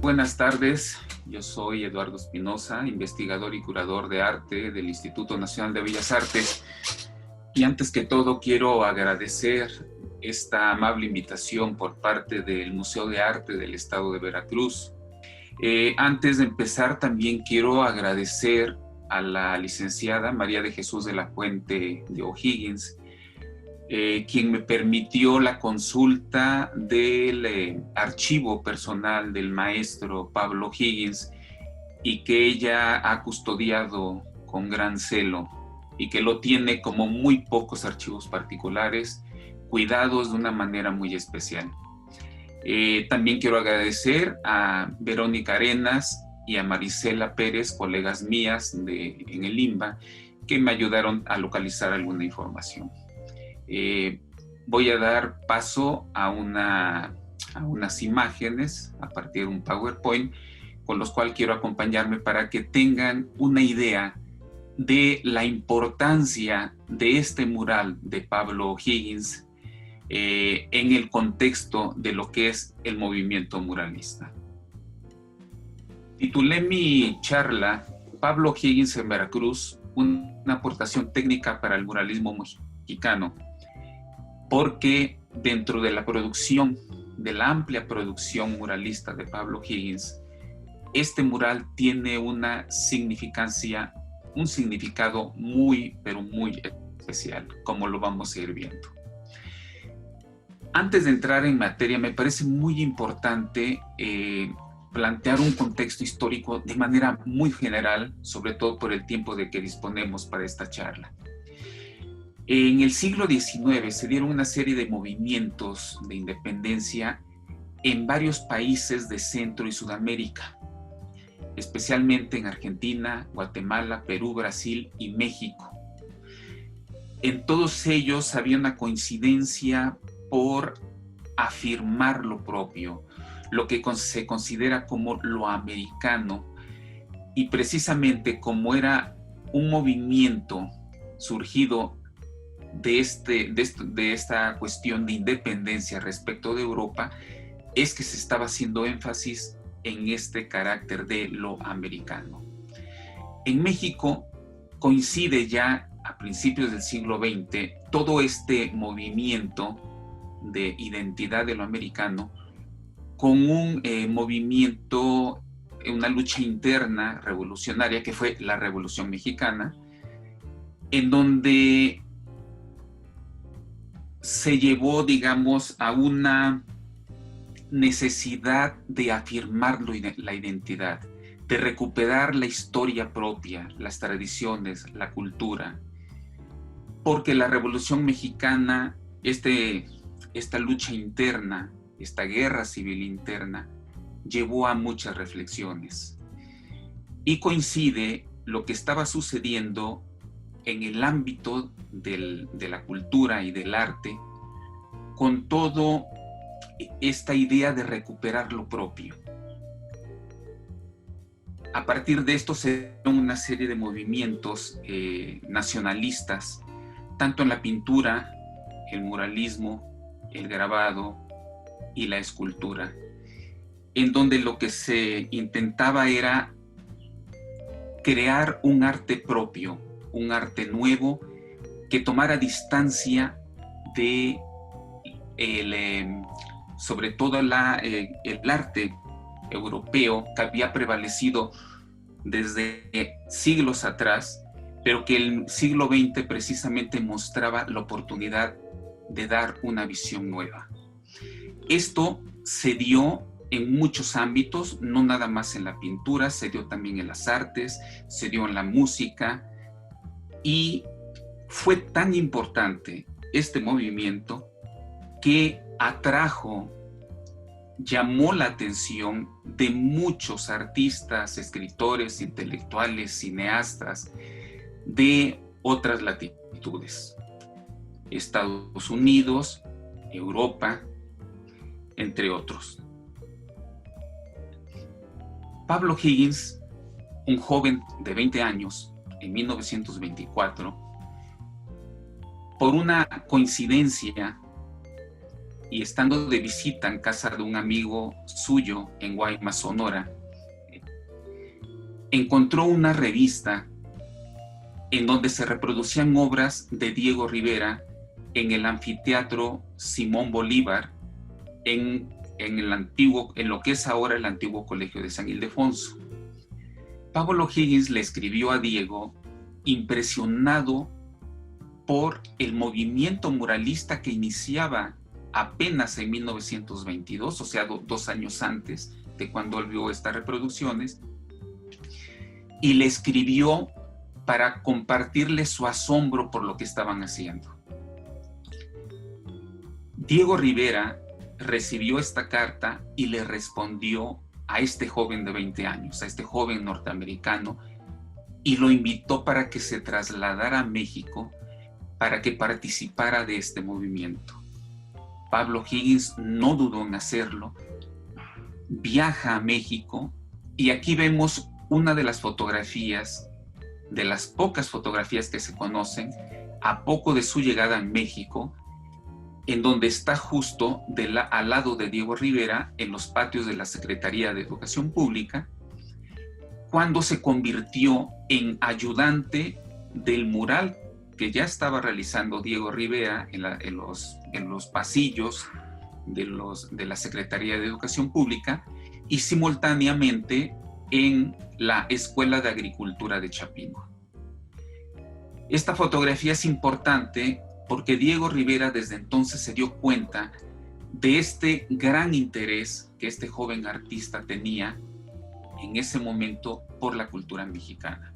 Buenas tardes, yo soy Eduardo Espinosa, investigador y curador de arte del Instituto Nacional de Bellas Artes. Y antes que todo quiero agradecer esta amable invitación por parte del Museo de Arte del Estado de Veracruz. Antes de empezar también quiero agradecer a la licenciada María de Jesús de la Fuente de O'Higgins, quien me permitió la consulta del archivo personal del maestro Pablo Higgins y que ella ha custodiado con gran celo y que lo tiene como muy pocos archivos particulares, cuidados de una manera muy especial. También quiero agradecer a Verónica Arenas y a Marisela Pérez, colegas mías en el INBA, que me ayudaron a localizar alguna información. Voy a dar paso a unas imágenes a partir de un PowerPoint con los cuales quiero acompañarme para que tengan una idea de la importancia de este mural de Pablo Higgins en el contexto de lo que es el movimiento muralista. Titulé mi charla Pablo Higgins en Veracruz, una aportación técnica para el muralismo mexicano, porque dentro de la producción, de la amplia producción muralista de Pablo Higgins, este mural tiene una significancia, un significado muy, pero muy especial, como lo vamos a ir viendo. Antes de entrar en materia, me parece muy importante plantear un contexto histórico de manera muy general, sobre todo por el tiempo de que disponemos para esta charla. En el siglo XIX se dieron una serie de movimientos de independencia en varios países de Centro y Sudamérica, especialmente en Argentina, Guatemala, Perú, Brasil y México. En todos ellos había una coincidencia por afirmar lo propio, lo que se considera como lo americano, y precisamente como era un movimiento surgido de esta cuestión de independencia respecto de Europa, es que se estaba haciendo énfasis en este carácter de lo americano. En México coincide ya a principios del siglo XX todo este movimiento de identidad de lo americano con un movimiento, una lucha interna revolucionaria que fue la Revolución Mexicana, en donde se llevó, digamos, a una necesidad de afirmar la identidad, de recuperar la historia propia, las tradiciones, la cultura, porque la Revolución Mexicana, esta lucha interna, esta guerra civil interna, llevó a muchas reflexiones. Y coincide lo que estaba sucediendo en el ámbito de la cultura y del arte, con todo esta idea de recuperar lo propio. A partir de esto se dieron una serie de movimientos nacionalistas, tanto en la pintura, el muralismo, el grabado y la escultura, en donde lo que se intentaba era crear un arte propio, un arte nuevo que tomara distancia de sobre todo el arte europeo que había prevalecido desde siglos atrás, pero que el siglo XX precisamente mostraba la oportunidad de dar una visión nueva. Esto se dio en muchos ámbitos, no nada más en la pintura, se dio también en las artes, se dio en la música, y fue tan importante este movimiento que llamó la atención de muchos artistas, escritores, intelectuales, cineastas de otras latitudes, Estados Unidos, Europa, entre otros. Pablo Higgins, un joven de 20 años, en 1924, por una coincidencia, y estando de visita en casa de un amigo suyo en Guaymas, Sonora, encontró una revista en donde se reproducían obras de Diego Rivera en el anfiteatro Simón Bolívar, en lo que es ahora el antiguo Colegio de San Ildefonso. Pablo Higgins le escribió a Diego impresionado por el movimiento muralista que iniciaba apenas en 1922, o sea, 2 años antes de cuando él vio estas reproducciones, y le escribió para compartirle su asombro por lo que estaban haciendo. Diego Rivera recibió esta carta y le respondió a este joven de 20 años, a este joven norteamericano, y lo invitó para que se trasladara a México para que participara de este movimiento. Pablo Higgins no dudó en hacerlo, viaja a México y aquí vemos una de las fotografías, de las pocas fotografías que se conocen, a poco de su llegada a México, en donde está justo al lado de Diego Rivera, en los patios de la Secretaría de Educación Pública, cuando se convirtió en ayudante del mural que ya estaba realizando Diego Rivera en los pasillos de la Secretaría de Educación Pública y simultáneamente en la Escuela de Agricultura de Chapingo. Esta fotografía es importante porque Diego Rivera desde entonces se dio cuenta de este gran interés que este joven artista tenía en ese momento por la cultura mexicana.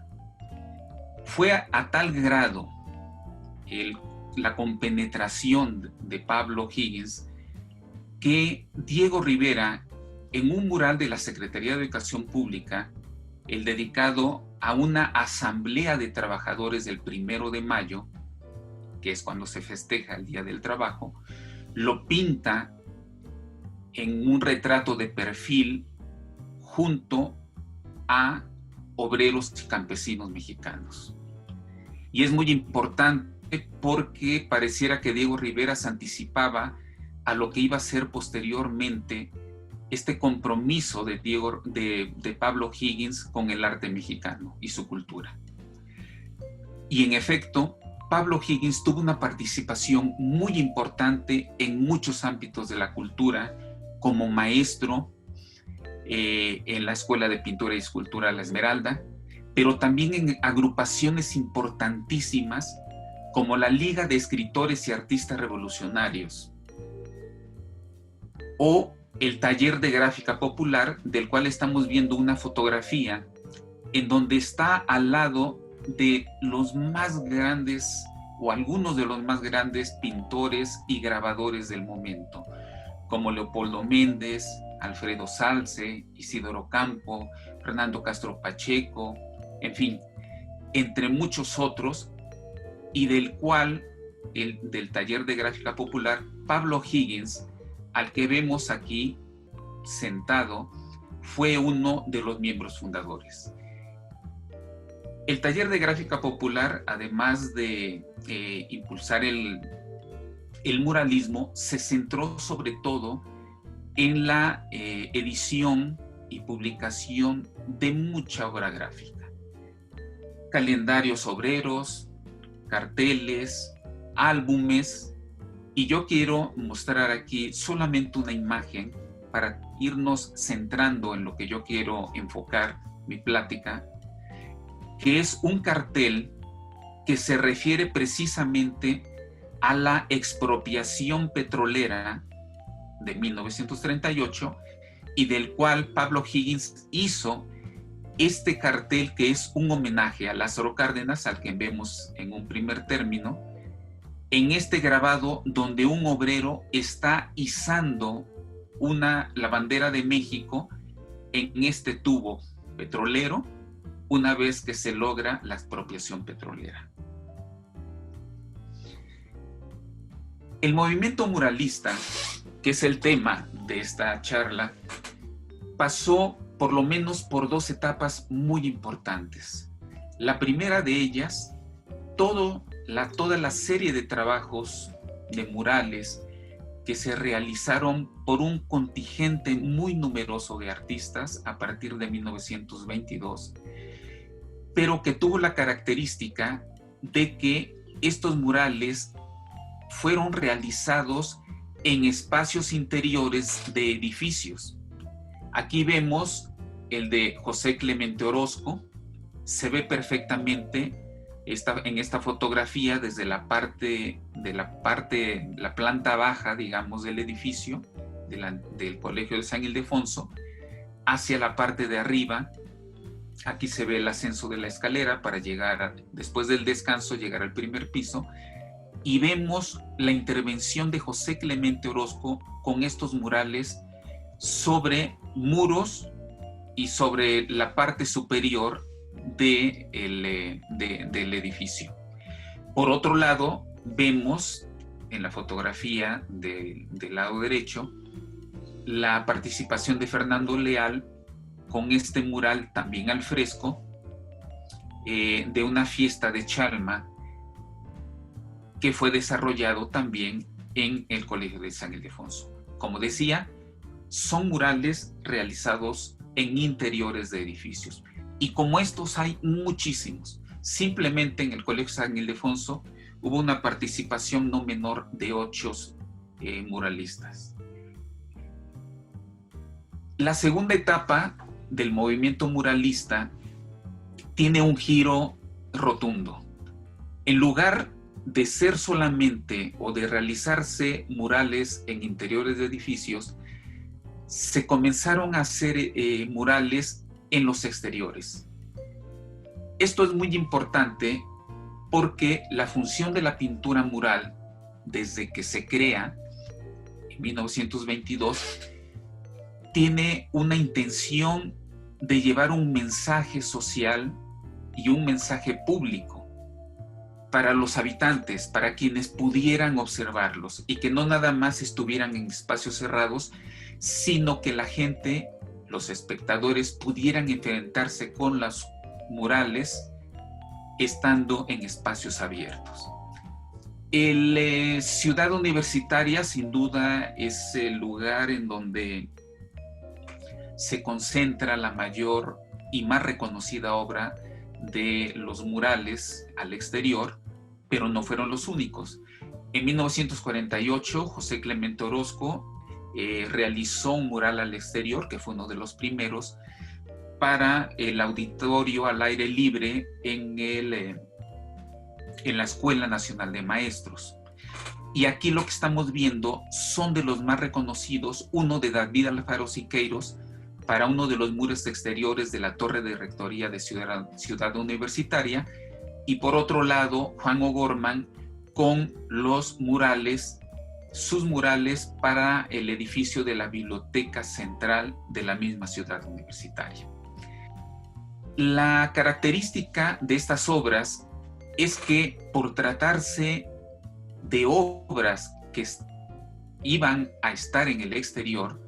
Fue a tal grado la compenetración de Pablo Higgins que Diego Rivera, en un mural de la Secretaría de Educación Pública, el dedicado a una asamblea de trabajadores del 1 de mayo, que es cuando se festeja el Día del Trabajo, lo pinta en un retrato de perfil junto a obreros y campesinos mexicanos. Y es muy importante porque pareciera que Diego Rivera se anticipaba a lo que iba a ser posteriormente este compromiso de Pablo Higgins con el arte mexicano y su cultura. Y en efecto, Pablo Higgins tuvo una participación muy importante en muchos ámbitos de la cultura, como maestro en la Escuela de Pintura y Escultura La Esmeralda, pero también en agrupaciones importantísimas como la Liga de Escritores y Artistas Revolucionarios o el Taller de Gráfica Popular, del cual estamos viendo una fotografía en donde está al lado de los más grandes o algunos de los más grandes pintores y grabadores del momento, como Leopoldo Méndez, Alfredo Salce, Isidoro Campo, Fernando Castro Pacheco, en fin, entre muchos otros, y del Taller de Gráfica Popular, Pablo Higgins, al que vemos aquí sentado, fue uno de los miembros fundadores. El Taller de Gráfica Popular, además de impulsar el muralismo, se centró sobre todo en la edición y publicación de mucha obra gráfica. Calendarios obreros, carteles, álbumes, y yo quiero mostrar aquí solamente una imagen para irnos centrando en lo que yo quiero enfocar mi plática, que es un cartel que se refiere precisamente a la expropiación petrolera de 1938 y del cual Pablo Higgins hizo este cartel, que es un homenaje a Lázaro Cárdenas, al que vemos en un primer término, en este grabado donde un obrero está izando la bandera de México en este tubo petrolero una vez que se logra la expropiación petrolera. El movimiento muralista, que es el tema de esta charla, pasó por lo menos por 2 etapas muy importantes. La primera de ellas, toda la serie de trabajos de murales que se realizaron por un contingente muy numeroso de artistas a partir de 1922, pero que tuvo la característica de que estos murales fueron realizados en espacios interiores de edificios. Aquí vemos el de José Clemente Orozco. Se ve perfectamente en esta fotografía desde la planta baja, digamos, del edificio del Colegio de San Ildefonso hacia la parte de arriba. Aquí se ve el ascenso de la escalera para llegar, después del descanso, llegar al primer piso, y vemos la intervención de José Clemente Orozco con estos murales sobre muros y sobre la parte superior del edificio. Por otro lado, vemos en la fotografía del lado derecho la participación de Fernando Leal con este mural también al fresco de una fiesta de Chalma que fue desarrollado también en el Colegio de San Ildefonso. Como decía, son murales realizados en interiores de edificios. Y como estos hay muchísimos. Simplemente en el Colegio San Ildefonso hubo una participación no menor de 8 muralistas. La segunda etapa del movimiento muralista tiene un giro rotundo. En lugar de ser solamente o de realizarse murales en interiores de edificios, se comenzaron a hacer murales en los exteriores. Esto es muy importante porque la función de la pintura mural, desde que se crea en 1922, tiene una intención de llevar un mensaje social y un mensaje público para los habitantes, para quienes pudieran observarlos y que no nada más estuvieran en espacios cerrados, sino que la gente, los espectadores, pudieran enfrentarse con los murales estando en espacios abiertos. Ciudad Universitaria, sin duda, es el lugar en donde se concentra la mayor y más reconocida obra de los murales al exterior, pero no fueron los únicos. En 1948, José Clemente Orozco realizó un mural al exterior, que fue uno de los primeros, para el auditorio al aire libre en la Escuela Nacional de Maestros. Y aquí lo que estamos viendo son de los más reconocidos, uno de David Alfaro Siqueiros, para uno de los muros exteriores de la Torre de Rectoría de Ciudad Universitaria, y por otro lado, Juan O'Gorman con los murales, sus murales para el edificio de la Biblioteca Central de la misma Ciudad Universitaria. La característica de estas obras es que, por tratarse de obras que iban a estar en el exterior,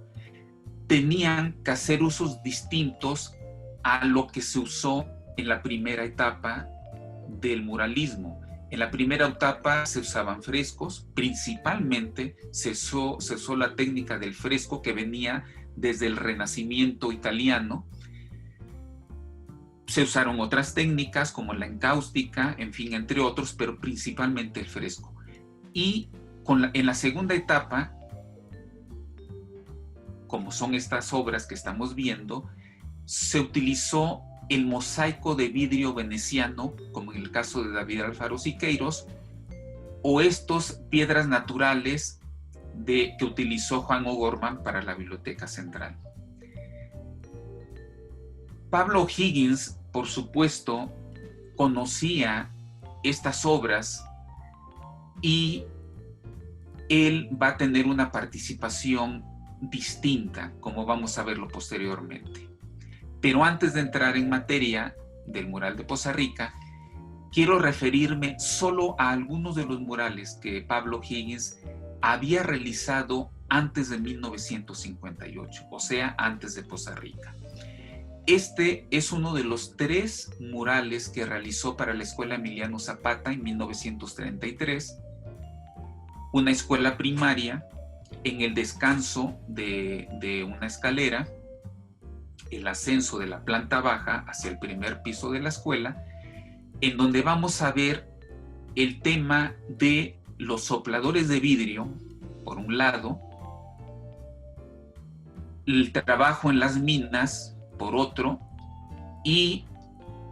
tenían que hacer usos distintos a lo que se usó en la primera etapa del muralismo. En la primera etapa se usaban frescos, principalmente se usó la técnica del fresco que venía desde el Renacimiento italiano. Se usaron otras técnicas como la encáustica, en fin, entre otros, pero principalmente el fresco. Y en la segunda etapa, como son estas obras que estamos viendo, se utilizó el mosaico de vidrio veneciano, como en el caso de David Alfaro Siqueiros, o estos piedras naturales que utilizó Juan O'Gorman para la Biblioteca Central. Pablo O'Higgins, por supuesto, conocía estas obras y él va a tener una participación distinta, como vamos a verlo posteriormente. Pero antes de entrar en materia del mural de Poza Rica, quiero referirme solo a algunos de los murales que Pablo O'Higgins había realizado antes de 1958, o sea, antes de Poza Rica. Este es uno de los 3 murales que realizó para la Escuela Emiliano Zapata en 1933, una escuela primaria en el descanso de una escalera, el ascenso de la planta baja hacia el primer piso de la escuela, en donde vamos a ver el tema de los sopladores de vidrio, por un lado, el trabajo en las minas, por otro, y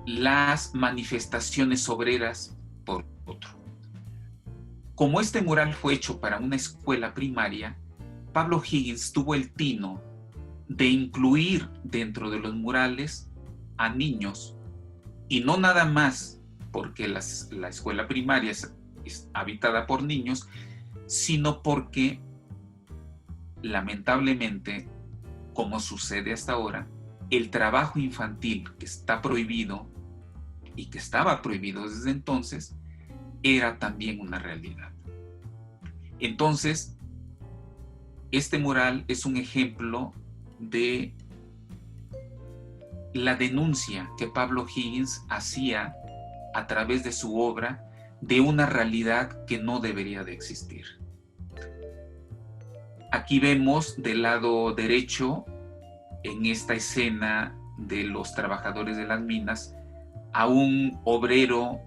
las manifestaciones obreras, por otro. Como este mural fue hecho para una escuela primaria, Pablo Higgins tuvo el tino de incluir dentro de los murales a niños, y no nada más porque la escuela primaria es habitada por niños, sino porque lamentablemente, como sucede hasta ahora, el trabajo infantil, que está prohibido y que estaba prohibido desde entonces, era también una realidad. Entonces, este mural es un ejemplo de la denuncia que Pablo Higgins hacía a través de su obra de una realidad que no debería de existir. Aquí vemos del lado derecho, en esta escena de los trabajadores de las minas, a un obrero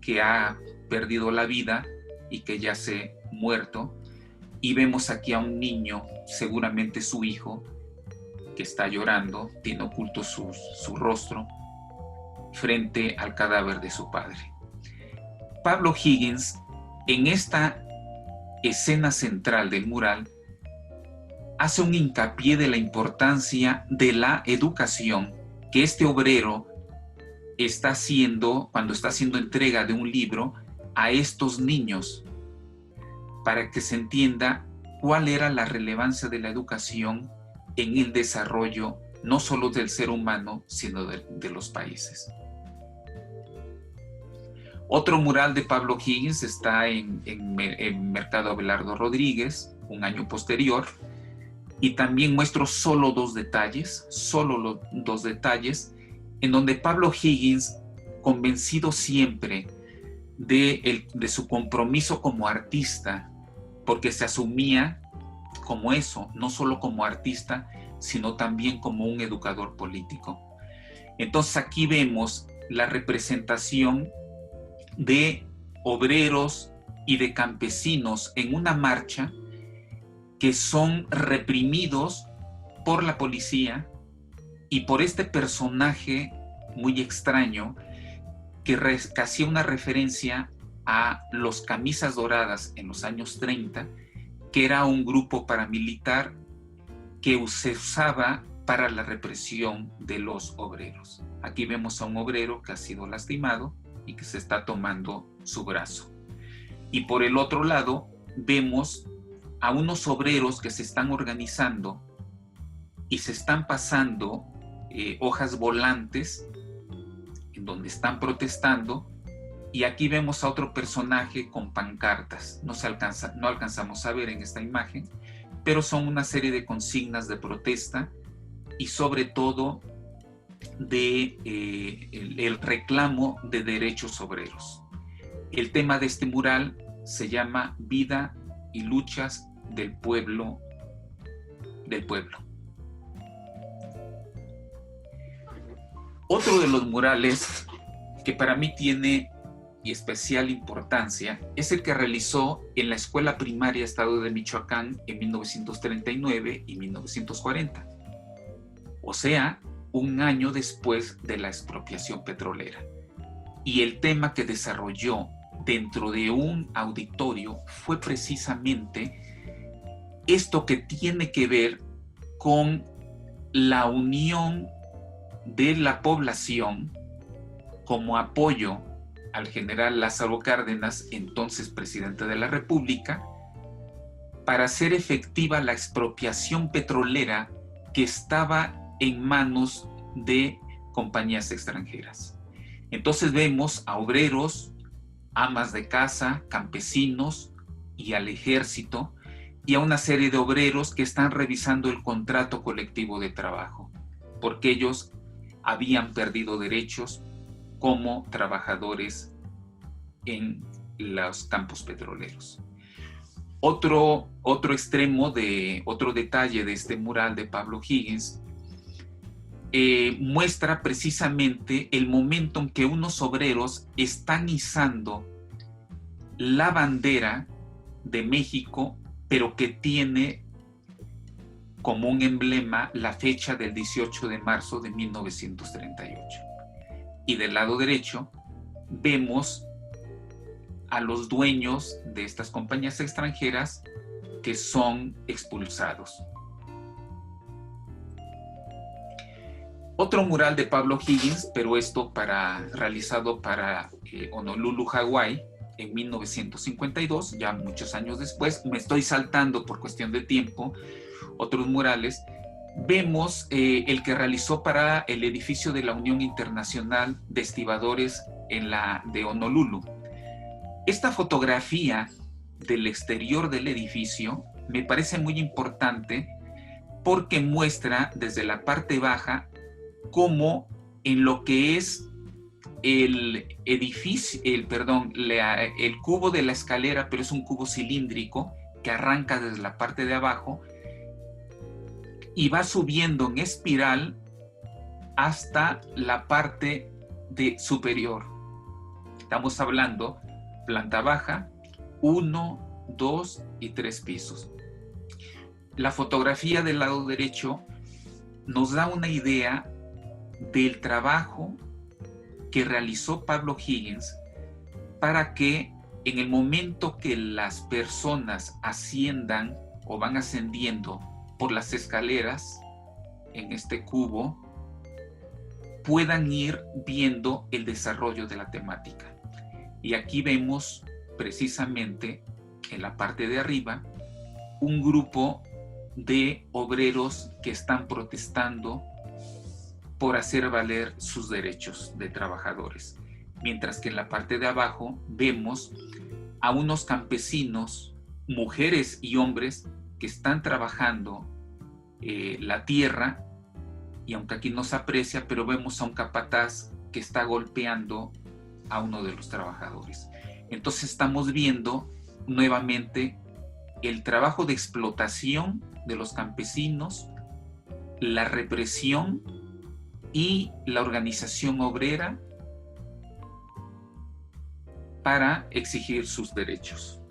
que ha perdido la vida y que yace muerto, y vemos aquí a un niño, seguramente su hijo, que está llorando, tiene oculto su rostro frente al cadáver de su padre. Pablo Higgins, en esta escena central del mural, hace un hincapié de la importancia de la educación que este obrero está haciendo cuando está haciendo entrega de un libro a estos niños, para que se entienda cuál era la relevancia de la educación en el desarrollo no solo del ser humano, sino de los países. Otro mural de Pablo Higgins está en Mercado Abelardo Rodríguez, un año posterior, y también muestro solo dos detalles, en donde Pablo Higgins, convencido siempre de su compromiso como artista, porque se asumía como eso, no solo como artista, sino también como un educador político. Entonces aquí vemos la representación de obreros y de campesinos en una marcha que son reprimidos por la policía y por este personaje muy extraño que hacía una referencia a los Camisas Doradas en los años 30, que era un grupo paramilitar que se usaba para la represión de los obreros. Aquí vemos a un obrero que ha sido lastimado y que se está tomando su brazo. Y por el otro lado vemos a unos obreros que se están organizando y se están pasando hojas volantes en donde están protestando, y aquí vemos a otro personaje con pancartas. No alcanzamos a ver en esta imagen, pero son una serie de consignas de protesta y sobre todo el reclamo de derechos obreros. El tema de este mural se llama Vida y luchas del pueblo. Otro de los murales que para mí tiene especial importancia es el que realizó en la Escuela Primaria Estado de Michoacán en 1939 y 1940, o sea, un año después de la expropiación petrolera. Y el tema que desarrolló dentro de un auditorio fue precisamente esto que tiene que ver con la unión de la población como apoyo al general Lázaro Cárdenas, entonces presidente de la República, para hacer efectiva la expropiación petrolera que estaba en manos de compañías extranjeras. Entonces vemos a obreros, amas de casa, campesinos y al ejército, y a una serie de obreros que están revisando el contrato colectivo de trabajo, porque ellos habían perdido derechos como trabajadores en los campos petroleros. Otro extremo otro detalle de este mural de Pablo Higgins muestra precisamente el momento en que unos obreros están izando la bandera de México, pero que tiene como un emblema la fecha del 18 de marzo de 1938. Y del lado derecho vemos a los dueños de estas compañías extranjeras que son expulsados. Otro mural de Pablo Higgins, pero esto realizado para Honolulu, Hawái, en 1952, ya muchos años después. Me estoy saltando por cuestión de tiempo otros murales. Vemos el que realizó para el edificio de la Unión Internacional de Estibadores de Honolulu. Esta fotografía del exterior del edificio me parece muy importante porque muestra desde la parte baja cómo en lo que es el edificio, el cubo de la escalera, pero es un cubo cilíndrico que arranca desde la parte de abajo y va subiendo en espiral hasta la parte superior. Estamos hablando planta baja, 1, 2 y 3 pisos. La fotografía del lado derecho nos da una idea del trabajo que realizó Pablo Higgins para que en el momento que las personas asciendan o van ascendiendo por las escaleras en este cubo, puedan ir viendo el desarrollo de la temática. Y aquí vemos precisamente en la parte de arriba un grupo de obreros que están protestando por hacer valer sus derechos de trabajadores. Mientras que en la parte de abajo vemos a unos campesinos, mujeres y hombres, que están trabajando la tierra, y aunque aquí no se aprecia, pero vemos a un capataz que está golpeando a uno de los trabajadores. Entonces estamos viendo nuevamente el trabajo de explotación de los campesinos, la represión y la organización obrera para exigir sus derechos.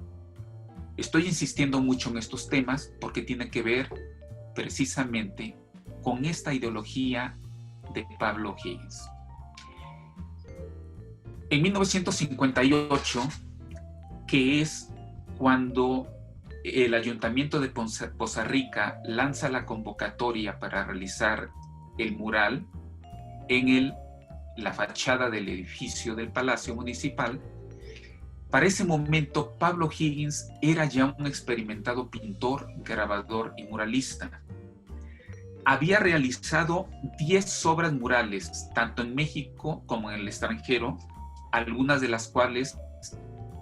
Estoy insistiendo mucho en estos temas porque tiene que ver precisamente con esta ideología de Pablo Higgins. En 1958, que es cuando el Ayuntamiento de Poza Rica lanza la convocatoria para realizar el mural en la fachada del edificio del Palacio Municipal, para ese momento Pablo Higgins era ya un experimentado pintor, grabador y muralista. Había realizado 10 obras murales, tanto en México como en el extranjero, algunas de las cuales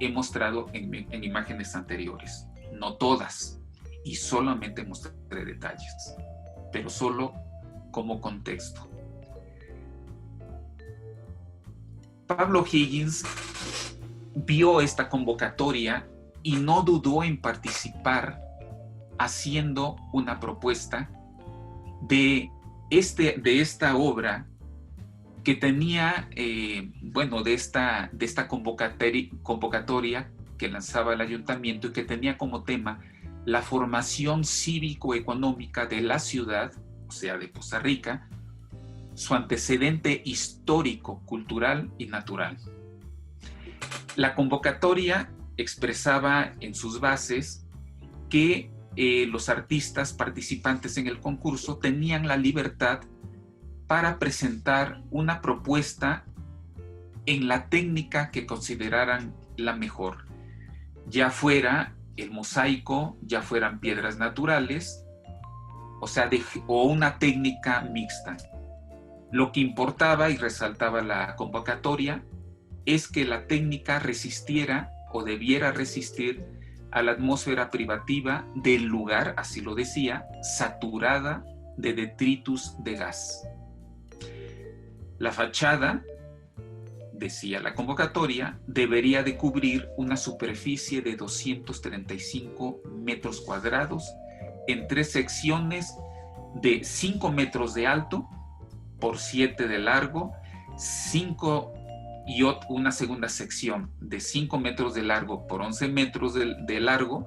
he mostrado en imágenes anteriores. No todas, y solamente mostré detalles, pero solo como contexto. Pablo Higgins vio esta convocatoria y no dudó en participar haciendo una propuesta de esta obra que tenía, de esta convocatoria que lanzaba el ayuntamiento y que tenía como tema la formación cívico-económica de la ciudad, o sea, de Poza Rica, su antecedente histórico, cultural y natural. La convocatoria expresaba en sus bases que los artistas participantes en el concurso tenían la libertad para presentar una propuesta en la técnica que consideraran la mejor, ya fuera el mosaico, ya fueran piedras naturales, o una técnica mixta. Lo que importaba y resaltaba la convocatoria es que la técnica resistiera o debiera resistir a la atmósfera privativa del lugar, así lo decía, saturada de detritus de gas. La fachada decía la convocatoria, debería de cubrir una superficie de 235 metros cuadrados en 3 secciones de 5 metros de alto por 7 de largo, 5 y una segunda sección de 5 metros de largo por 11 metros de largo,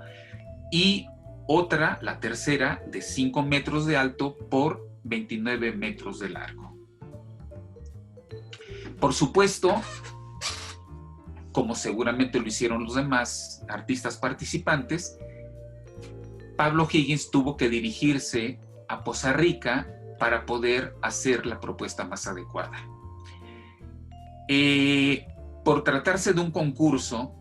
y otra, la tercera, de 5 metros de alto por 29 metros de largo. Por supuesto, como seguramente lo hicieron los demás artistas participantes, Pablo Higgins tuvo que dirigirse a Poza Rica para poder hacer la propuesta más adecuada. Por tratarse de un concurso,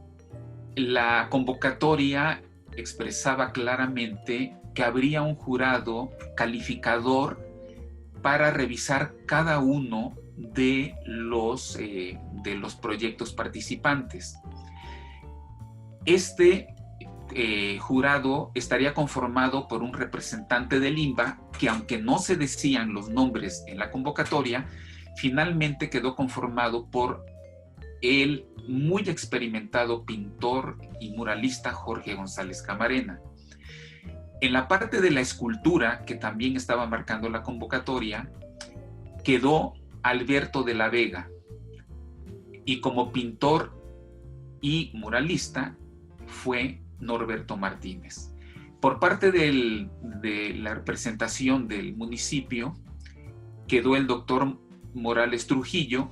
la convocatoria expresaba claramente que habría un jurado calificador para revisar cada uno de los proyectos participantes. Este jurado estaría conformado por un representante del INBA que, aunque no se decían los nombres en la convocatoria, finalmente quedó conformado por el muy experimentado pintor y muralista Jorge González Camarena. En la parte de la escultura, que también estaba marcando la convocatoria, quedó Alberto de la Vega, y como pintor y muralista fue Norberto Martínez. Por parte de la representación del municipio quedó el doctor Morales Trujillo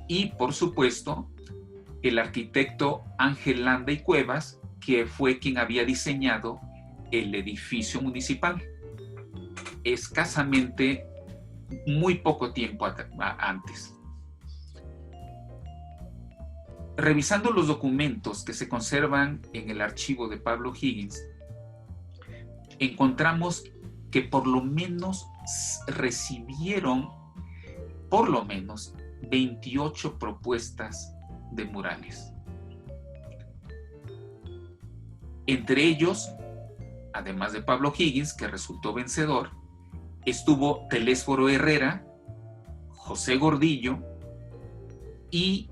y, por supuesto, el arquitecto Ángel Landa y Cuevas, que fue quien había diseñado el edificio municipal escasamente muy poco tiempo antes. Revisando los documentos que se conservan en el archivo de Pablo Higgins, encontramos que por lo menos recibieron por lo menos 28 propuestas de murales. Entre ellos, además de Pablo Higgins, que resultó vencedor, estuvo Telésforo Herrera, José Gordillo y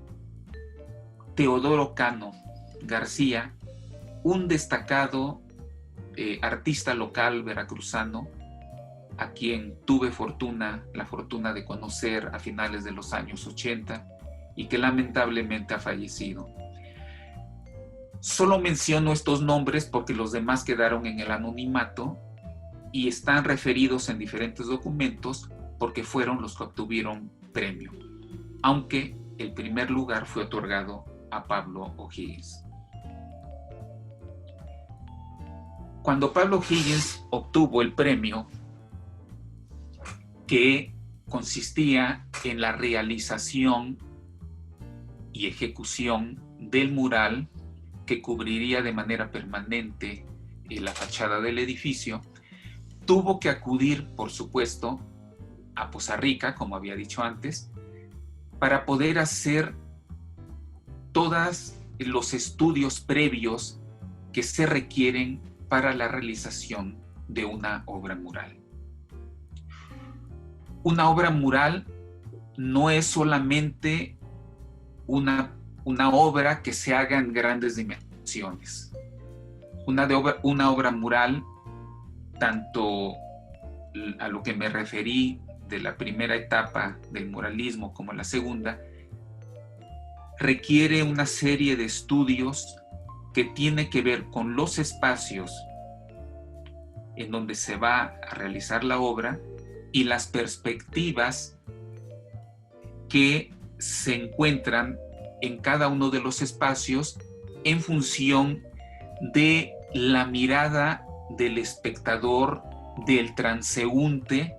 Teodoro Cano García, un destacado artista local veracruzano, a quien tuve la fortuna de conocer a finales de los años 80 y que lamentablemente ha fallecido. Solo menciono estos nombres porque los demás quedaron en el anonimato y están referidos en diferentes documentos porque fueron los que obtuvieron premio, aunque el primer lugar fue otorgado a Pablo O'Higgins. Cuando Pablo Higgins obtuvo el premio, que consistía en la realización y ejecución del mural que cubriría de manera permanente la fachada del edificio, tuvo que acudir, por supuesto, a Poza Rica, como había dicho antes, para poder hacer todos los estudios previos que se requieren para la realización de una obra mural. Una obra mural no es solamente una obra que se haga en grandes dimensiones. Una obra mural, tanto a lo que me referí de la primera etapa del muralismo como la segunda, requiere una serie de estudios que tiene que ver con los espacios en donde se va a realizar la obra y las perspectivas que se encuentran en cada uno de los espacios en función de la mirada del espectador, del transeúnte,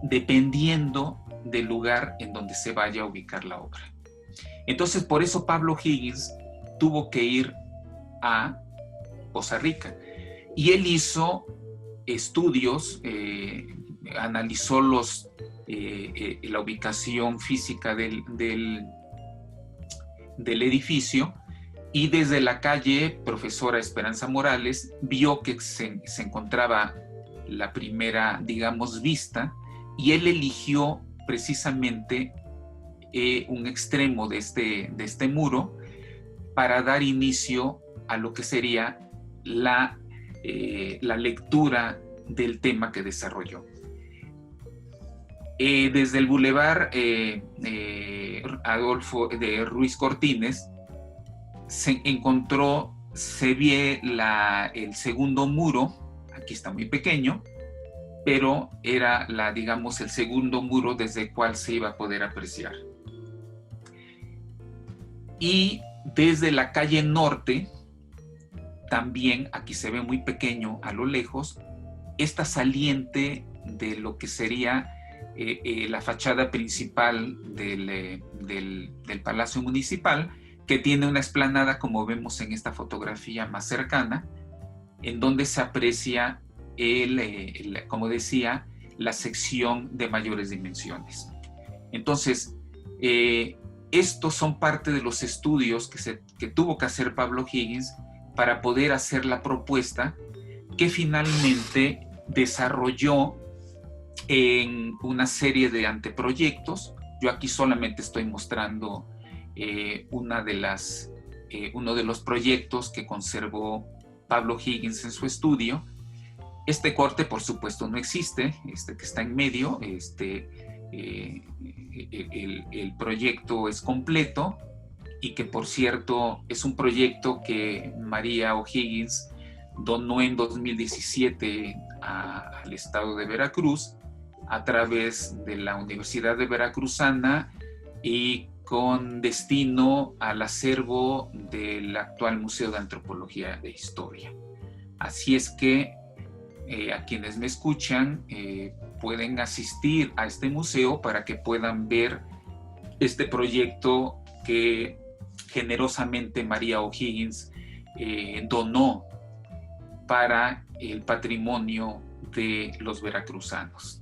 dependiendo del lugar en donde se vaya a ubicar la obra. Entonces, por eso Pablo Higgins tuvo que ir a Poza Rica y él hizo estudios, analizó la ubicación física del edificio, y desde la calle Profesora Esperanza Morales vio que se encontraba la primera, digamos, vista, y él eligió precisamente un extremo de este muro para dar inicio a lo que sería la lectura del tema que desarrolló. Desde el Boulevard Adolfo de Ruiz Cortines se ve el segundo muro. Aquí está muy pequeño, pero era digamos, el segundo muro desde el cual se iba a poder apreciar. Y desde la calle norte, también aquí se ve muy pequeño a lo lejos, esta saliente de lo que sería la fachada principal del Palacio Municipal, que tiene una explanada, como vemos en esta fotografía más cercana, en donde se aprecia, como decía, la sección de mayores dimensiones. Entonces, estos son parte de los estudios que tuvo que hacer Pablo Higgins para poder hacer la propuesta que finalmente desarrolló en una serie de anteproyectos. Yo aquí solamente estoy mostrando uno de los proyectos que conservó Pablo Higgins en su estudio. Este corte, por supuesto, no existe, este que está en medio. El proyecto es completo y que, por cierto, es un proyecto que María O'Higgins donó en 2017 al estado de Veracruz a través de la Universidad de Veracruzana y con destino al acervo del actual Museo de Antropología e Historia. Así es que a quienes me escuchan pueden asistir a este museo para que puedan ver este proyecto que generosamente María O'Higgins donó para el patrimonio de los veracruzanos.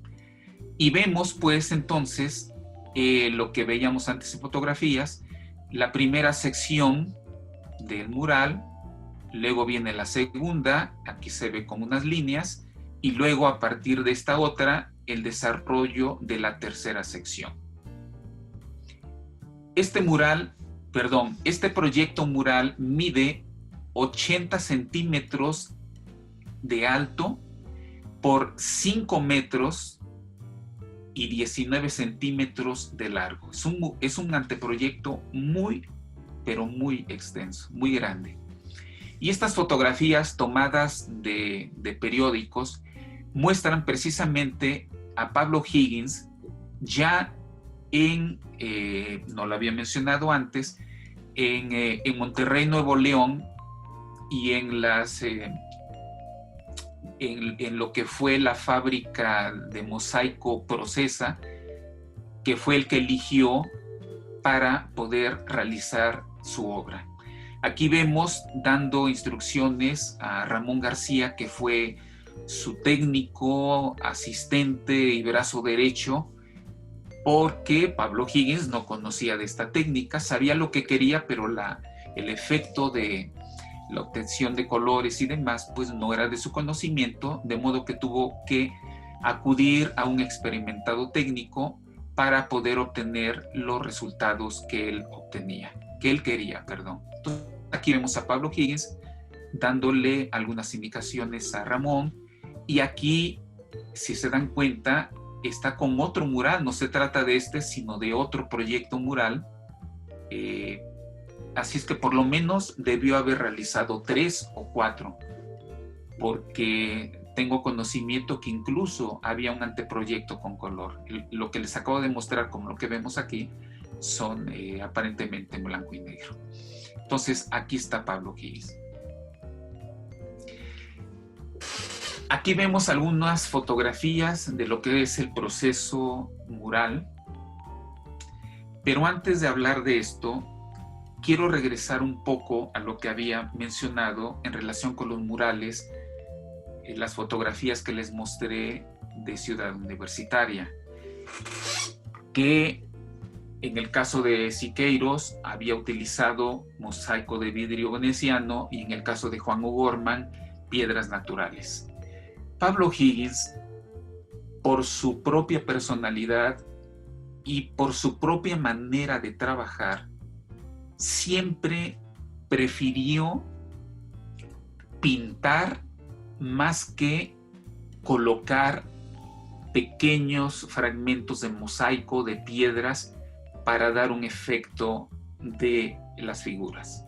Y vemos pues entonces lo que veíamos antes en fotografías, la primera sección del mural, luego viene la segunda, aquí se ve como unas líneas, y luego a partir de esta otra, el desarrollo de la tercera sección. Este proyecto mural mide 80 centímetros de alto por 5 metros y 19 centímetros de largo. Es un anteproyecto muy, pero muy extenso, muy grande. Y estas fotografías tomadas de periódicos muestran precisamente a Pablo Higgins ya no lo había mencionado antes, en Monterrey, Nuevo León, y en lo que fue la fábrica de mosaico Procesa, que fue el que eligió para poder realizar su obra. Aquí vemos dando instrucciones a Ramón García, que fue su técnico, asistente y brazo derecho, porque Pablo Higgins no conocía de esta técnica, sabía lo que quería, pero el efecto de la obtención de colores y demás, pues no era de su conocimiento, de modo que tuvo que acudir a un experimentado técnico para poder obtener los resultados que él quería. Entonces, aquí vemos a Pablo Higgins dándole algunas indicaciones a Ramón, y aquí, si se dan cuenta, está con otro mural, no se trata de este, sino de otro proyecto mural. Así es que por lo menos debió haber realizado 3 o 4, porque tengo conocimiento que incluso había un anteproyecto con color. Lo que les acabo de mostrar, como lo que vemos aquí, son aparentemente en blanco y negro. Entonces, aquí está Pablo Higgins. Aquí vemos algunas fotografías de lo que es el proceso mural. Pero antes de hablar de esto, quiero regresar un poco a lo que había mencionado en relación con los murales, las fotografías que les mostré de Ciudad Universitaria, que en el caso de Siqueiros había utilizado mosaico de vidrio veneciano, y en el caso de Juan O'Gorman, piedras naturales. Pablo Higgins, por su propia personalidad y por su propia manera de trabajar, siempre prefirió pintar más que colocar pequeños fragmentos de mosaico, de piedras, para dar un efecto de las figuras.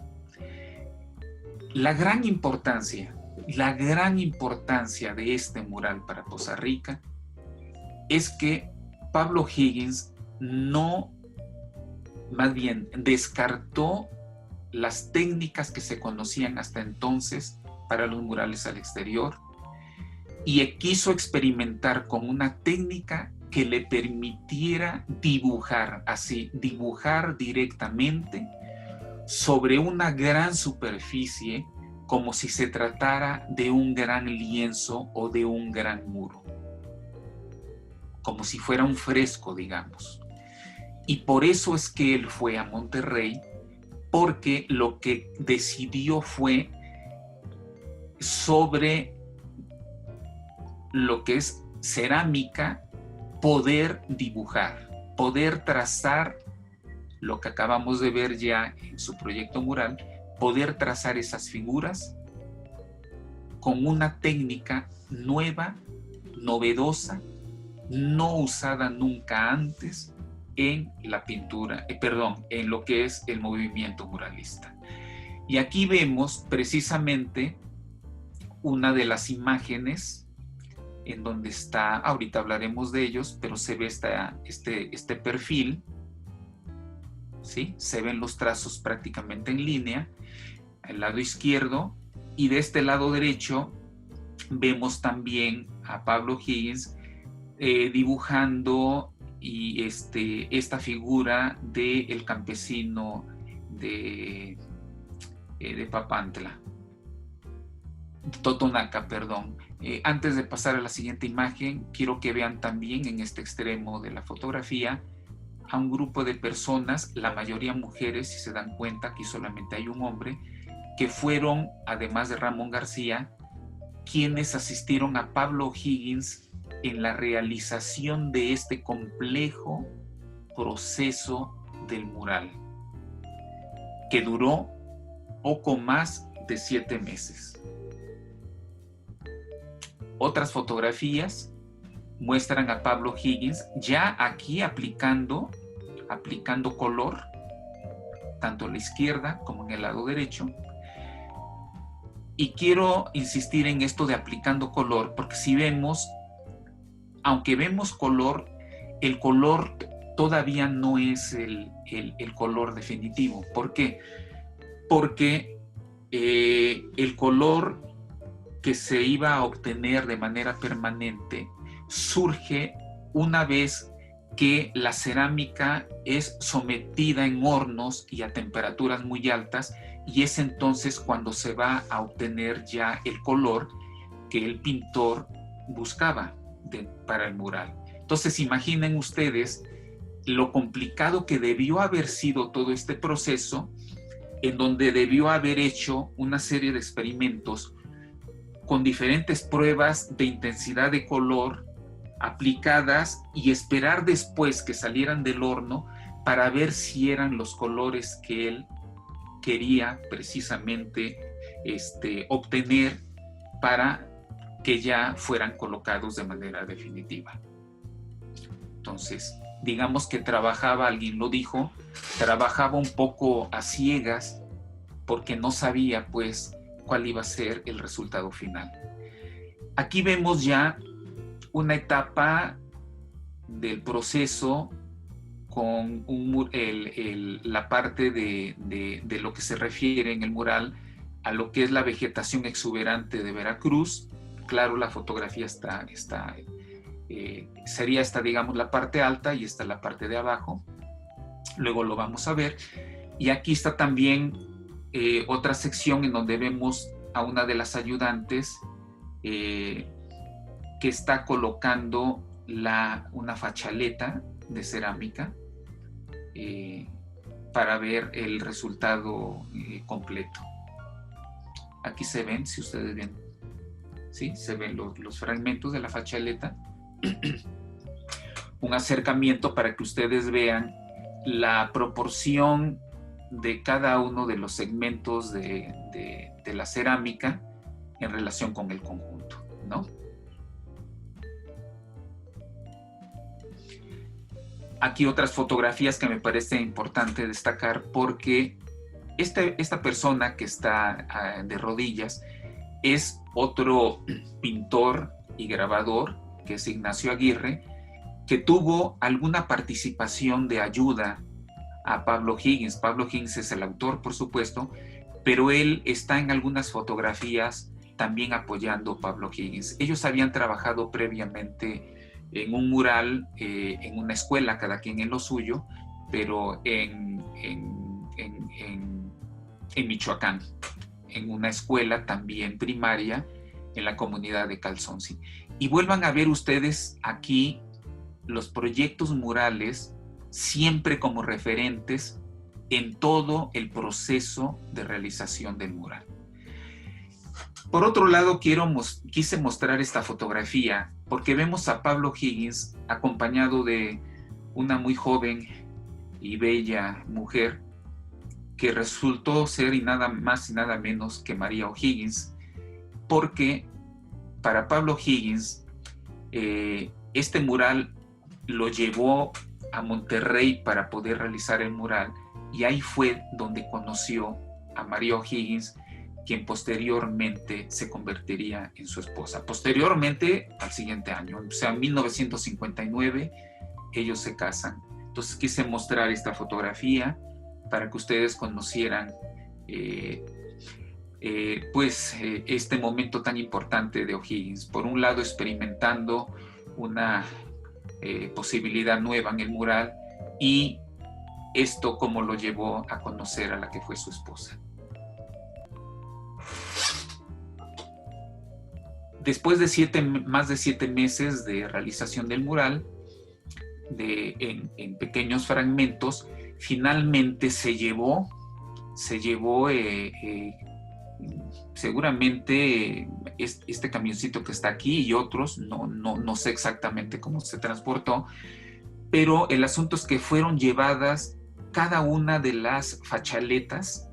La gran importancia de este mural para Poza Rica es que Pablo Higgins más bien descartó las técnicas que se conocían hasta entonces para los murales al exterior y quiso experimentar con una técnica que le permitiera dibujar directamente sobre una gran superficie, como si se tratara de un gran lienzo o de un gran muro, como si fuera un fresco, digamos. Y por eso es que él fue a Monterrey, porque lo que decidió fue sobre lo que es cerámica, poder dibujar, poder trazar lo que acabamos de ver ya en su proyecto mural, poder trazar esas figuras con una técnica nueva, novedosa, no usada nunca antes en la pintura, en lo que es el movimiento muralista. Y aquí vemos precisamente una de las imágenes en donde está, ahorita hablaremos de ellos, pero se ve este perfil, ¿sí? Se ven los trazos prácticamente en línea, al lado izquierdo, y de este lado derecho vemos también a Pablo Higgins dibujando y esta figura del campesino de Papantla, Totonaca, perdón. Antes de pasar a la siguiente imagen, quiero que vean también en este extremo de la fotografía a un grupo de personas, la mayoría mujeres, si se dan cuenta, aquí solamente hay un hombre, que fueron, además de Ramón García, quienes asistieron a Pablo Higgins en la realización de este complejo proceso del mural, que duró poco más de 7 meses. Otras fotografías muestran a Pablo Higgins ya aquí aplicando color, tanto a la izquierda como en el lado derecho. Y quiero insistir en esto de aplicando color, porque si vemos, aunque vemos color, el color todavía no es el color definitivo. ¿Por qué? Porque el color que se iba a obtener de manera permanente surge una vez que la cerámica es sometida en hornos y a temperaturas muy altas, y es entonces cuando se va a obtener ya el color que el pintor buscaba para el mural. Entonces imaginen ustedes lo complicado que debió haber sido todo este proceso, en donde debió haber hecho una serie de experimentos con diferentes pruebas de intensidad de color aplicadas y esperar después que salieran del horno para ver si eran los colores que él quería precisamente obtener para que ya fueran colocados de manera definitiva. Entonces, digamos que trabajaba, alguien lo dijo, trabajaba un poco a ciegas porque no sabía pues cuál iba a ser el resultado final. Aquí vemos ya una etapa del proceso con la parte de lo que se refiere en el mural a lo que es la vegetación exuberante de Veracruz. Claro, la fotografía sería esta, digamos, la parte alta, y esta la parte de abajo. Luego lo vamos a ver. Y aquí está también otra sección en donde vemos a una de las ayudantes que está colocando una fachaleta de cerámica para ver el resultado completo. Aquí se ven, si ustedes ven, ¿sí? Se ven los fragmentos de la fachaleta. un acercamiento para que ustedes vean la proporción de cada uno de los segmentos de la cerámica en relación con el conjunto, ¿no? Aquí otras fotografías que me parece importante destacar, porque esta persona que está de rodillas es otro pintor y grabador, que es Ignacio Aguirre, que tuvo alguna participación de ayuda a Pablo Higgins. Pablo Higgins es el autor, por supuesto, pero él está en algunas fotografías también apoyando a Pablo Higgins. Ellos habían trabajado previamente en un mural, en una escuela, cada quien en lo suyo, pero en Michoacán, en una escuela también primaria en la comunidad de Calzonsi. Y vuelvan a ver ustedes aquí los proyectos murales siempre como referentes en todo el proceso de realización del mural. Por otro lado, quise mostrar esta fotografía porque vemos a Pablo Higgins acompañado de una muy joven y bella mujer que resultó ser y nada más y nada menos que María O'Higgins, porque para Pablo Higgins este mural lo llevó a Monterrey para poder realizar el mural, y ahí fue donde conoció a María O'Higgins, quien posteriormente se convertiría en su esposa. Posteriormente, al siguiente año, o sea, en 1959, ellos se casan. Entonces quise mostrar esta fotografía para que ustedes conocieran este momento tan importante de O'Higgins. Por un lado, experimentando una posibilidad nueva en el mural, y esto como lo llevó a conocer a la que fue su esposa. Después de más de 7 meses de realización del mural, en pequeños fragmentos, finalmente se llevó seguramente este camioncito que está aquí y otros, no sé exactamente cómo se transportó, pero el asunto es que fueron llevadas cada una de las fachaletas,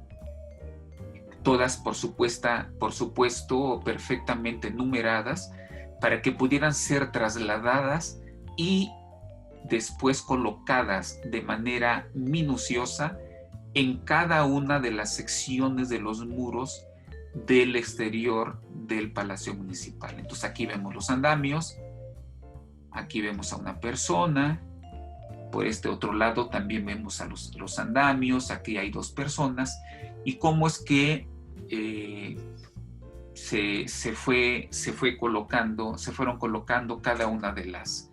todas por supuesto perfectamente numeradas, para que pudieran ser trasladadas y después colocadas de manera minuciosa en cada una de las secciones de los muros del exterior del Palacio Municipal. Entonces aquí vemos los andamios, aquí vemos a una persona, por este otro lado también vemos a los andamios, aquí hay 2 personas, y cómo es que se fueron colocando cada una de las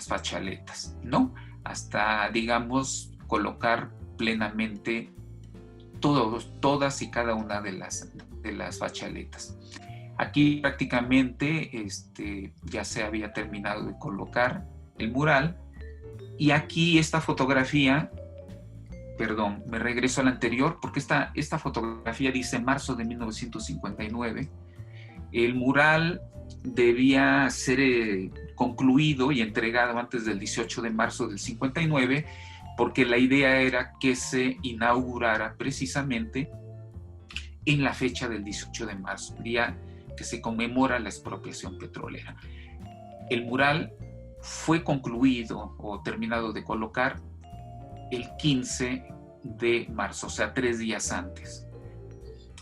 fachaletas, ¿no? Hasta, digamos, colocar plenamente todas y cada una de las fachaletas. Aquí prácticamente ya se había terminado de colocar el mural, y aquí esta fotografía, perdón, me regreso a la anterior, porque esta fotografía dice marzo de 1959. El mural debía ser concluido y entregado antes del 18 de marzo del 59, porque la idea era que se inaugurara precisamente en la fecha del 18 de marzo, día que se conmemora la expropiación petrolera. El mural fue concluido o terminado de colocar el 15 de marzo, o sea, 3 días antes.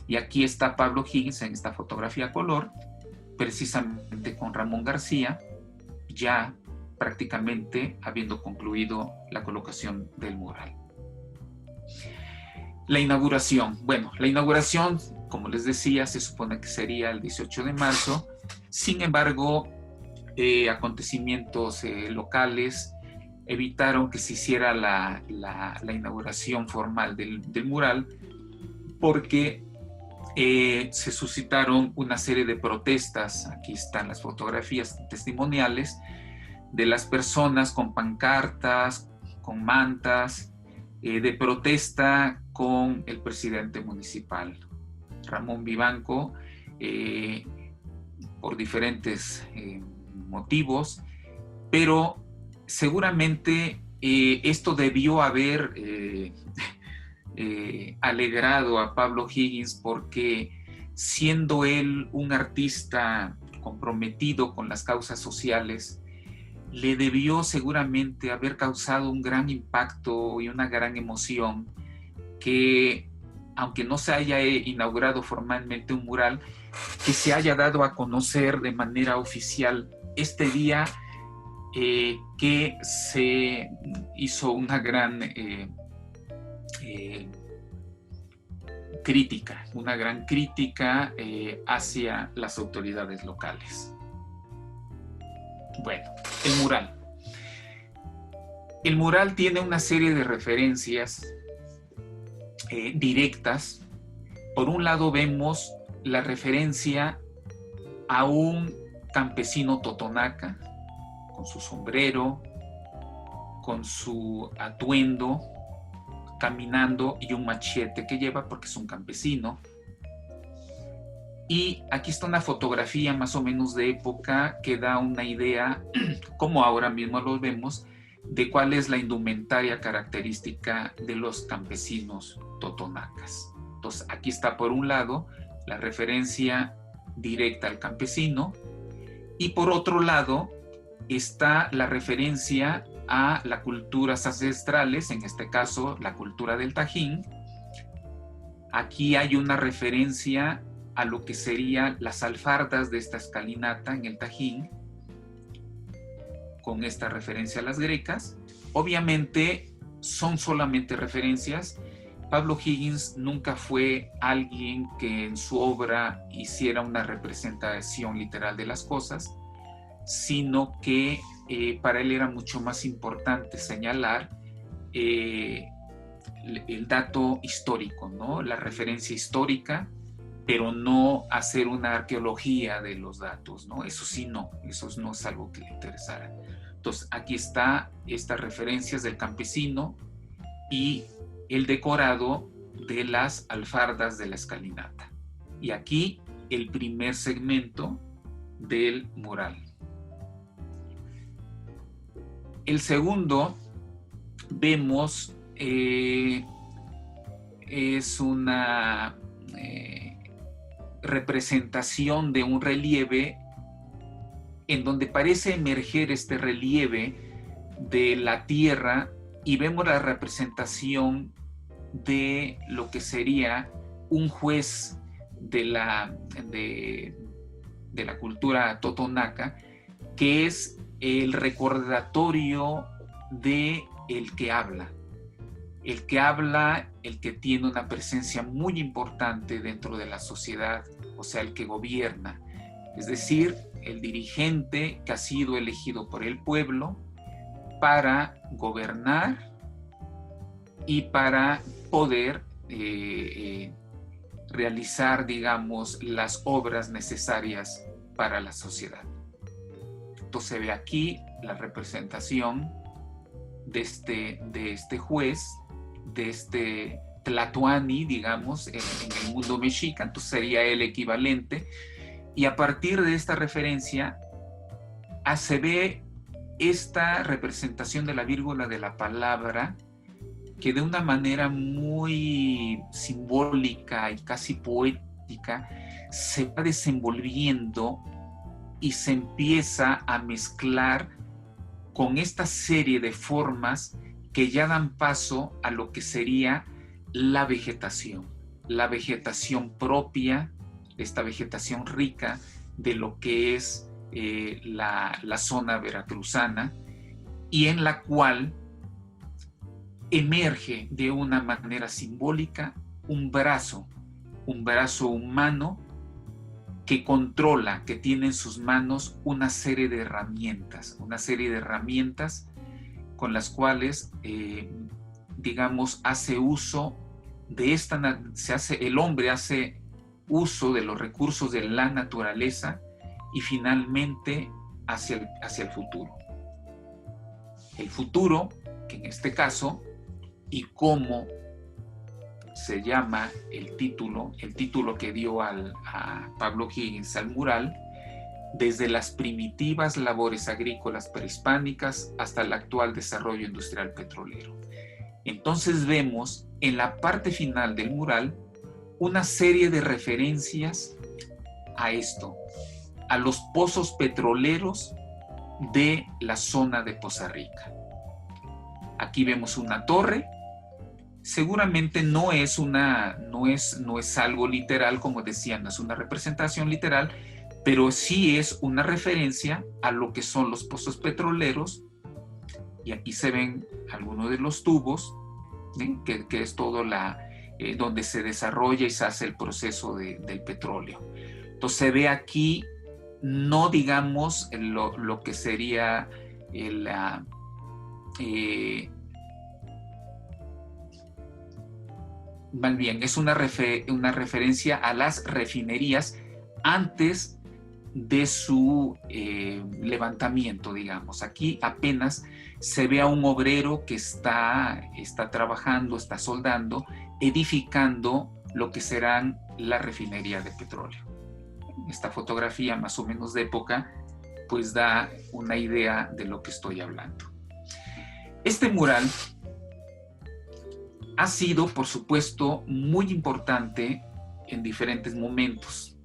Y aquí está Pablo Higgins en esta fotografía a color, precisamente con Ramón García, ya prácticamente habiendo concluido la colocación del mural. La inauguración. Bueno, la inauguración, como les decía, se supone que sería el 18 de marzo. Sin embargo, acontecimientos locales evitaron que se hiciera la inauguración formal del mural, porque se suscitaron una serie de protestas. Aquí están las fotografías testimoniales de las personas con pancartas, con mantas, de protesta con el presidente municipal, Ramón Vivanco, por diferentes motivos, pero seguramente esto debió haber alegrado a Pablo Higgins, porque siendo él un artista comprometido con las causas sociales, le debió seguramente haber causado un gran impacto y una gran emoción que, aunque no se haya inaugurado formalmente un mural, que se haya dado a conocer de manera oficial este día, que se hizo una gran crítica hacia las autoridades locales. Bueno, el mural. El mural tiene una serie de referencias directas. Por un lado vemos la referencia a un campesino totonaca, con su sombrero, con su atuendo, caminando, y un machete que lleva porque es un campesino. Y aquí está una fotografía más o menos de época que da una idea, como ahora mismo lo vemos, de cuál es la indumentaria característica de los campesinos totonacas. Entonces, aquí está por un lado la referencia directa al campesino, y por otro lado está la referencia a las culturas ancestrales, en este caso la cultura del Tajín. Aquí hay una referencia a lo que serían las alfardas de esta escalinata en el Tajín, con esta referencia a las grecas. Obviamente son solamente referencias. Pablo Higgins nunca fue alguien que en su obra hiciera una representación literal de las cosas, sino que para él era mucho más importante señalar el dato histórico, ¿no? La referencia histórica, pero no hacer una arqueología de los datos, ¿no? Eso sí, no, eso no es algo que le interesara. Entonces, aquí está estas referencias del campesino y el decorado de las alfardas de la escalinata. Y aquí el primer segmento del mural. El segundo, vemos, es una representación de un relieve en donde parece emerger este relieve de la tierra, y vemos la representación de lo que sería un juez de la cultura totonaca, que es el recordatorio de el que habla, el que tiene una presencia muy importante dentro de la sociedad, o sea, el que gobierna, es decir, el dirigente que ha sido elegido por el pueblo para gobernar y para poder realizar, digamos, las obras necesarias para la sociedad. Entonces se ve aquí la representación de este juez, de este tlatoani, digamos, en el mundo mexica. Entonces sería el equivalente, y a partir de esta referencia se ve esta representación de la vírgula de la palabra, que de una manera muy simbólica y casi poética se va desenvolviendo y se empieza a mezclar con esta serie de formas que ya dan paso a lo que sería la vegetación propia, esta vegetación rica de lo que es la zona veracruzana, y en la cual emerge de una manera simbólica un brazo humano que controla, que tiene en sus manos una serie de herramientas con las cuales, digamos, hace uso de el hombre hace uso de los recursos de la naturaleza, y finalmente hacia el futuro. El futuro, que en este caso, y cómo se llama el título que dio a Pablo Higgins al mural, desde las primitivas labores agrícolas prehispánicas hasta el actual desarrollo industrial petrolero. Entonces vemos en la parte final del mural una serie de referencias a esto, a los pozos petroleros de la zona de Poza Rica. Aquí vemos una torre. Seguramente no es algo literal, como decía, no es una representación literal, pero sí es una referencia a lo que son los pozos petroleros. Y aquí se ven algunos de los tubos, ¿sí? que es todo donde se desarrolla y se hace el proceso del petróleo. Entonces se ve aquí, no digamos lo que sería más bien, es una referencia a las refinerías antes de su levantamiento, digamos. Aquí apenas se ve a un obrero que está trabajando, está soldando, edificando lo que serán la refinería de petróleo. Esta fotografía, más o menos de época, pues da una idea de lo que estoy hablando. Este mural ha sido, por supuesto, muy importante en diferentes momentos,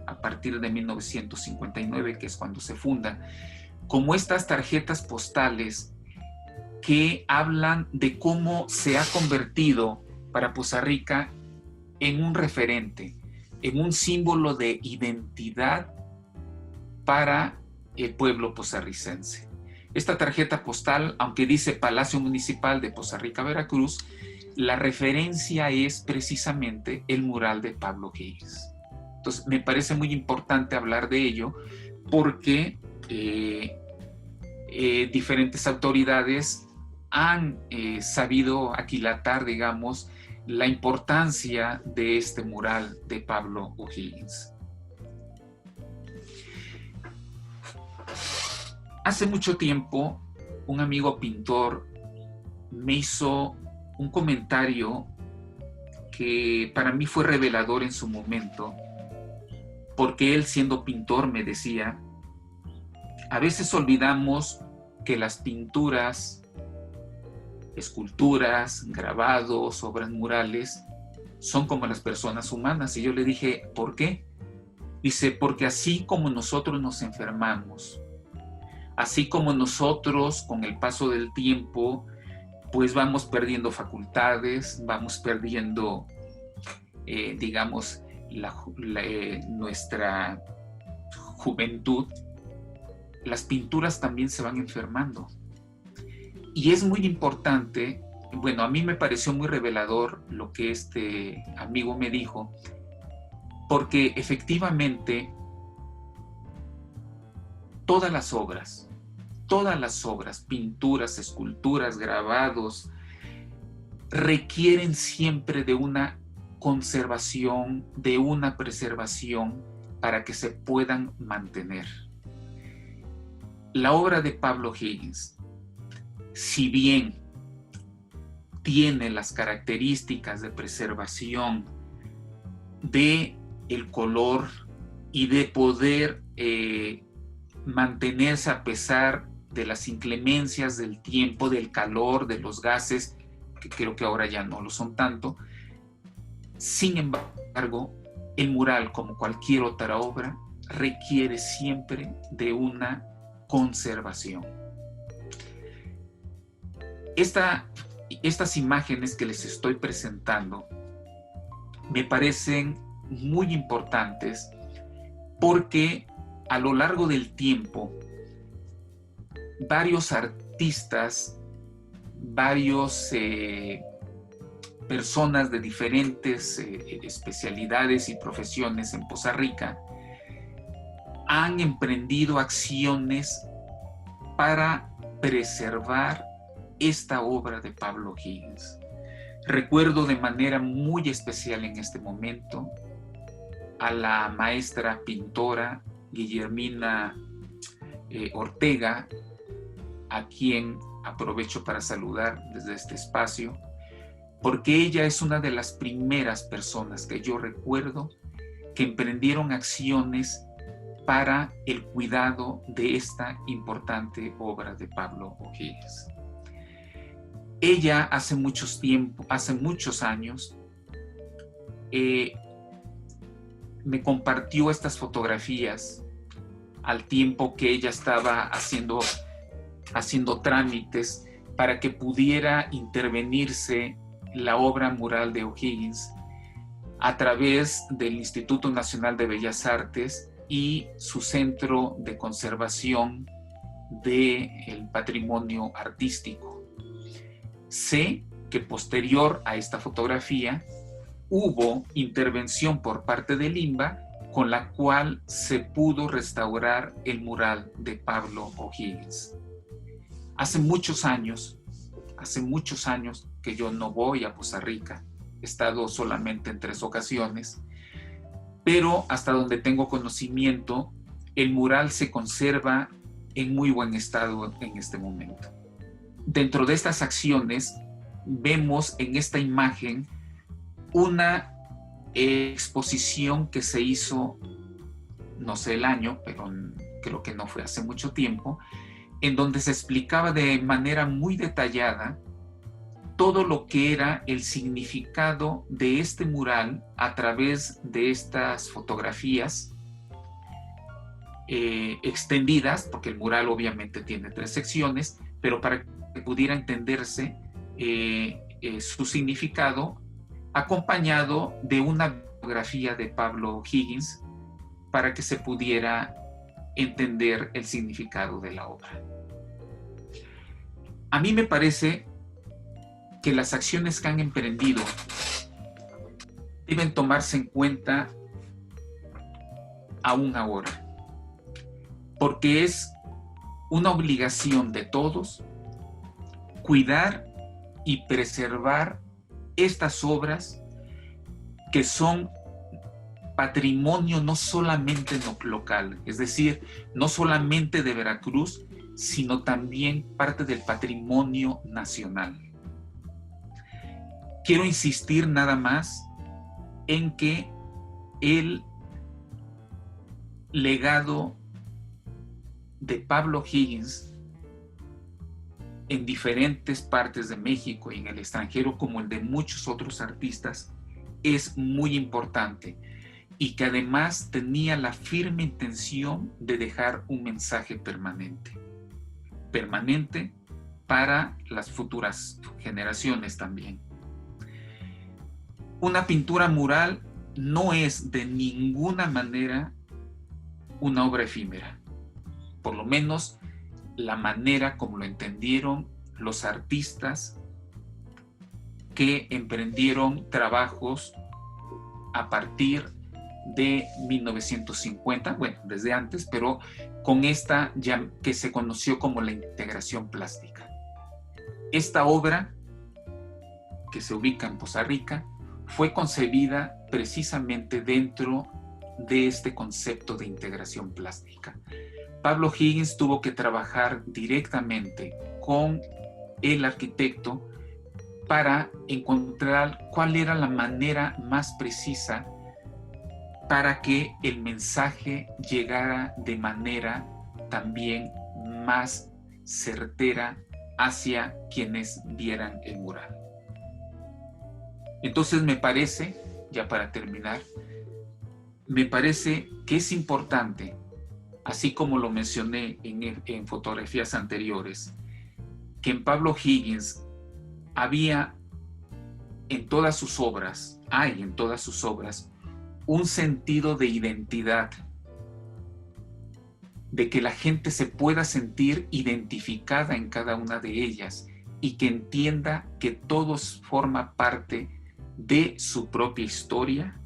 a partir de 1959, que es cuando se funda, como estas tarjetas postales que hablan de cómo se ha convertido para Poza Rica en un referente, en un símbolo de identidad para el pueblo pozarricense. Esta tarjeta postal, aunque dice Palacio Municipal de Poza Rica, Veracruz, la referencia es precisamente el mural de Pablo Higgins. Entonces, me parece muy importante hablar de ello porque diferentes autoridades han sabido aquilatar, digamos, la importancia de este mural de Pablo O'Higgins. Hace mucho tiempo, un amigo pintor me hizo un comentario que para mí fue revelador en su momento, porque él, siendo pintor, me decía: a veces olvidamos que las pinturas, esculturas, grabados, obras murales, son como las personas humanas. Y yo le dije: ¿por qué? Dice: porque así como nosotros nos enfermamos, así como nosotros con el paso del tiempo pues vamos perdiendo facultades, vamos perdiendo, digamos, nuestra juventud, las pinturas también se van enfermando. Y es muy importante, bueno, a mí me pareció muy revelador lo que este amigo me dijo, porque efectivamente todas las obras, pinturas, esculturas, grabados, requieren siempre de una conservación, de una preservación para que se puedan mantener. La obra de Pablo Higgins, si bien tiene las características de preservación, de el color y de poder mantenerse a pesar de las inclemencias del tiempo, del calor, de los gases, que creo que ahora ya no lo son tanto. Sin embargo, el mural, como cualquier otra obra, requiere siempre de una conservación. Estas imágenes que les estoy presentando me parecen muy importantes porque a lo largo del tiempo varios artistas, varios personas de diferentes especialidades y profesiones en Poza Rica han emprendido acciones para preservar esta obra de Pablo Higgins. Recuerdo de manera muy especial en este momento a la maestra pintora Guillermina Ortega, a quien aprovecho para saludar desde este espacio, porque ella es una de las primeras personas que yo recuerdo que emprendieron acciones para el cuidado de esta importante obra de Pablo O'Higgins. Ella hace muchos años, me compartió estas fotografías al tiempo que ella estaba haciendo trámites para que pudiera intervenirse la obra mural de O'Higgins a través del Instituto Nacional de Bellas Artes y su Centro de Conservación del Patrimonio Artístico. Sé que posterior a esta fotografía hubo intervención por parte del INBA, con la cual se pudo restaurar el mural de Pablo O'Higgins. Hace muchos años que yo no voy a Poza Rica. He estado solamente en 3 ocasiones, pero hasta donde tengo conocimiento, el mural se conserva en muy buen estado en este momento. Dentro de estas acciones, vemos en esta imagen una exposición que se hizo, no sé el año, pero creo que no fue hace mucho tiempo, en donde se explicaba de manera muy detallada todo lo que era el significado de este mural a través de estas fotografías extendidas, porque el mural obviamente tiene 3 secciones, pero para que pudiera entenderse su significado, acompañado de una biografía de Pablo O'Higgins para que se pudiera entender el significado de la obra. A mí me parece que las acciones que han emprendido deben tomarse en cuenta aún ahora, porque es una obligación de todos cuidar y preservar estas obras que son patrimonio no solamente local, es decir, no solamente de Veracruz, sino también parte del patrimonio nacional. Quiero insistir nada más en que el legado de Pablo O'Higgins en diferentes partes de México y en el extranjero, como el de muchos otros artistas, es muy importante y que además tenía la firme intención de dejar un mensaje permanente para las futuras generaciones también. Una pintura mural no es de ninguna manera una obra efímera, por lo menos la manera como lo entendieron los artistas que emprendieron trabajos a partir de 1950, bueno, desde antes, pero con esta ya que se conoció como la integración plástica. Esta obra, que se ubica en Poza Rica, fue concebida precisamente dentro de este concepto de integración plástica. Pablo O'Higgins tuvo que trabajar directamente con el arquitecto para encontrar cuál era la manera más precisa para que el mensaje llegara de manera también más certera hacia quienes vieran el mural. Entonces me parece, ya para terminar, me parece que es importante, así como lo mencioné en fotografías anteriores, que en Pablo O'Higgins había en todas sus obras, hay en todas sus obras, un sentido de identidad, de que la gente se pueda sentir identificada en cada una de ellas y que entienda que todos forman parte de su propia historia.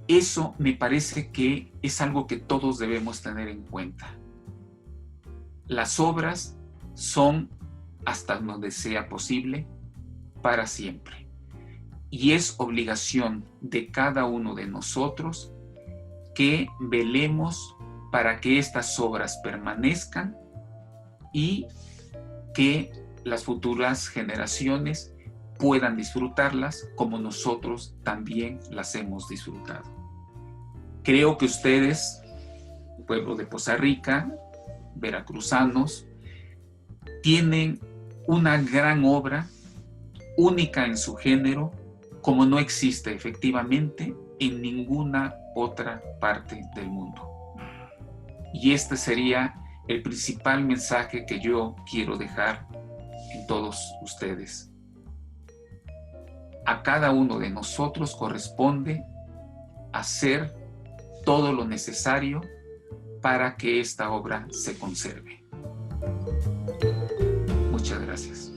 Eso me parece que es algo que todos debemos tener en cuenta. Las obras son, hasta donde sea posible, para siempre. Y es obligación de cada uno de nosotros que velemos para que estas obras permanezcan y que las futuras generaciones puedan disfrutarlas como nosotros también las hemos disfrutado. Creo que ustedes pueblo de Poza Rica, veracruzanos, tienen una gran obra, única en su género, como no existe efectivamente en ninguna otra parte del mundo. Y este sería el principal mensaje que yo quiero dejar en todos ustedes. A cada uno de nosotros corresponde hacer todo lo necesario para que esta obra se conserve. Muchas gracias.